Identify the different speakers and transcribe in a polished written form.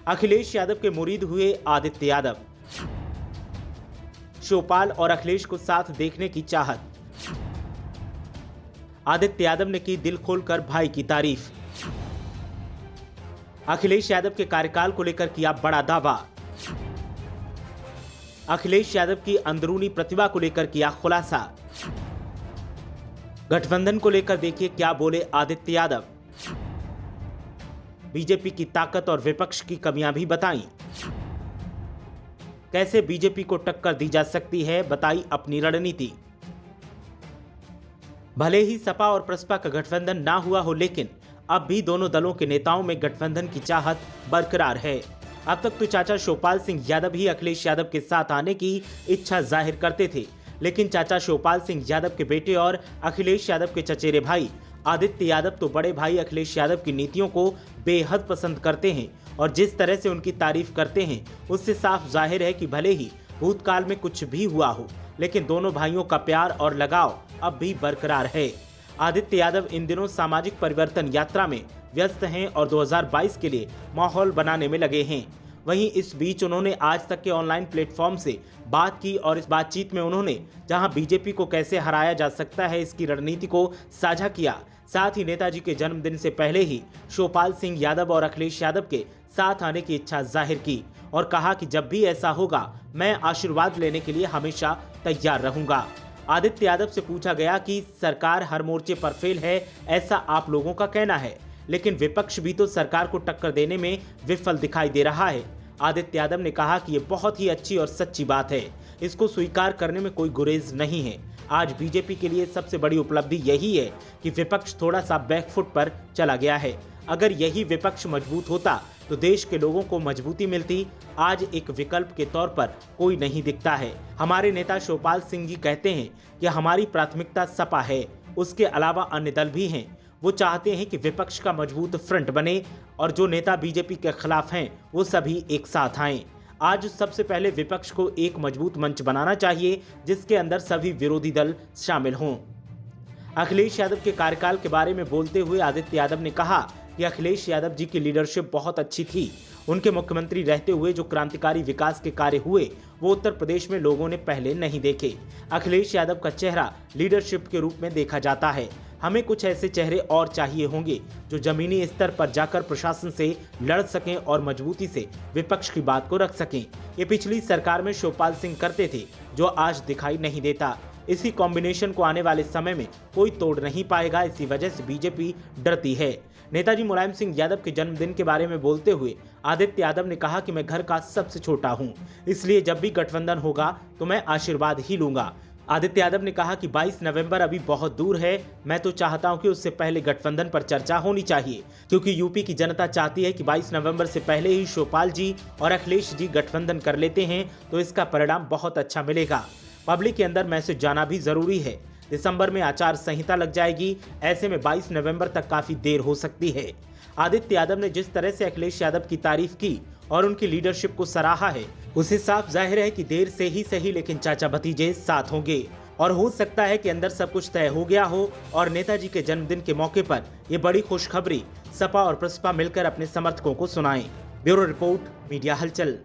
Speaker 1: अखिलेश यादव के मुरीद हुए आदित्य यादव। शिवपाल और अखिलेश को साथ देखने की चाहत। आदित्य यादव ने की दिल खोलकर भाई की तारीफ। अखिलेश यादव के कार्यकाल को लेकर किया बड़ा दावा। अखिलेश यादव की अंदरूनी प्रतिभा को लेकर किया खुलासा। गठबंधन को लेकर देखिए क्या बोले आदित्य यादव। बीजेपी की ताकत और विपक्ष की कमियां भी बताई। कैसे बीजेपी को टक्कर दी जा सकती है, बताई अपनी रणनीति। भले ही सपा और प्रसपा का गठबंधन ना हुआ हो, लेकिन अब भी दोनों दलों के नेताओं में गठबंधन की चाहत बरकरार है। अब तक तो चाचा शिवपाल सिंह यादव ही अखिलेश यादव के साथ आने की इच्छा जाहिर करते थे, लेकिन चाचा शिवपाल सिंह यादव के बेटे और अखिलेश यादव के चचेरे भाई आदित्य यादव तो बड़े भाई अखिलेश यादव की नीतियों को बेहद पसंद करते हैं और जिस तरह से उनकी तारीफ करते हैं उससे साफ जाहिर है कि भले ही भूतकाल में कुछ भी हुआ हो, लेकिन दोनों भाइयों का प्यार और लगाव अब भी बरकरार है। आदित्य यादव इन दिनों सामाजिक परिवर्तन यात्रा में व्यस्त हैं और 2022 के लिए माहौल बनाने में लगे हैं। वहीं इस बीच उन्होंने आज तक के ऑनलाइन प्लेटफॉर्म से बात की और इस बातचीत में उन्होंने जहां बीजेपी को कैसे हराया जा सकता है इसकी रणनीति को साझा किया, साथ ही नेताजी के जन्मदिन से पहले ही शिवपाल सिंह यादव और अखिलेश यादव के साथ आने की इच्छा जाहिर की और कहा कि जब भी ऐसा होगा मैं आशीर्वाद लेने के लिए हमेशा तैयार रहूंगा। आदित्य यादव से पूछा गया कि सरकार हर मोर्चे पर फेल है, ऐसा आप लोगों का कहना है, लेकिन विपक्ष भी तो सरकार को टक्कर देने में विफल दिखाई दे रहा है। आदित्य यादव ने कहा कि ये बहुत ही अच्छी और सच्ची बात है, इसको स्वीकार करने में कोई गुरेज नहीं है। आज बीजेपी के लिए सबसे बड़ी उपलब्धि यही है कि विपक्ष थोड़ा सा बैकफुट पर चला गया है। अगर यही विपक्ष मजबूत होता तो देश के लोगों को मजबूती मिलती। आज एक विकल्प के तौर पर कोई नहीं दिखता है। हमारे नेता शिवपाल सिंह जी कहते हैं कि हमारी प्राथमिकता सपा है, उसके अलावा अन्य दल भी हैं। वो चाहते हैं कि विपक्ष का मजबूत फ्रंट बने और जो नेता बीजेपी के खिलाफ हैं वो सभी एक साथ आएं। आज सबसे पहले विपक्ष को एक मजबूत मंच बनाना चाहिए जिसके अंदर सभी विरोधी दल शामिल हों। अखिलेश यादव के कार्यकाल के बारे में बोलते हुए आदित्य यादव ने कहा कि अखिलेश यादव जी की लीडरशिप बहुत अच्छी थी। उनके मुख्यमंत्री रहते हुए जो क्रांतिकारी विकास के कार्य हुए वो उत्तर प्रदेश में लोगों ने पहले नहीं देखे। अखिलेश यादव का चेहरा लीडरशिप के रूप में देखा जाता है। हमें कुछ ऐसे चेहरे और चाहिए होंगे जो जमीनी स्तर पर जाकर प्रशासन से लड़ सकें और मजबूती से विपक्ष की बात को रख सकें। ये पिछली सरकार में शिवपाल सिंह करते थे, जो आज दिखाई नहीं देता। इसी कॉम्बिनेशन को आने वाले समय में कोई तोड़ नहीं पाएगा। इसी वजह से बीजेपी डरती है। नेताजी मुलायम सिंह यादव के जन्मदिन के बारे में बोलते हुए आदित्य यादव ने कहा कि मैं घर का सबसे छोटा हूं, इसलिए जब भी गठबंधन होगा तो मैं आशीर्वाद ही लूंगा। आदित्य यादव ने कहा कि 22 नवंबर अभी बहुत दूर है। मैं तो चाहता हूं कि उससे पहले गठबंधन पर चर्चा होनी चाहिए, क्योंकि यूपी की जनता चाहती है कि 22 नवंबर से पहले ही शिवपाल जी और अखिलेश जी गठबंधन कर लेते हैं तो इसका परिणाम बहुत अच्छा मिलेगा। पब्लिक के अंदर मैसेज जाना भी जरूरी है। दिसंबर में आचार संहिता लग जाएगी, ऐसे में 22 नवंबर तक काफी देर हो सकती है। आदित्य यादव ने जिस तरह से अखिलेश यादव की तारीफ की और उनकी लीडरशिप को सराहा है, उसे साफ जाहिर है कि देर से ही सही लेकिन चाचा भतीजे साथ होंगे और हो सकता है कि अंदर सब कुछ तय हो गया हो और नेताजी के जन्मदिन के मौके पर ये बड़ी खुशखबरी सपा और प्रसपा मिलकर अपने समर्थकों को सुनाएं। ब्यूरो रिपोर्ट, मीडिया हलचल।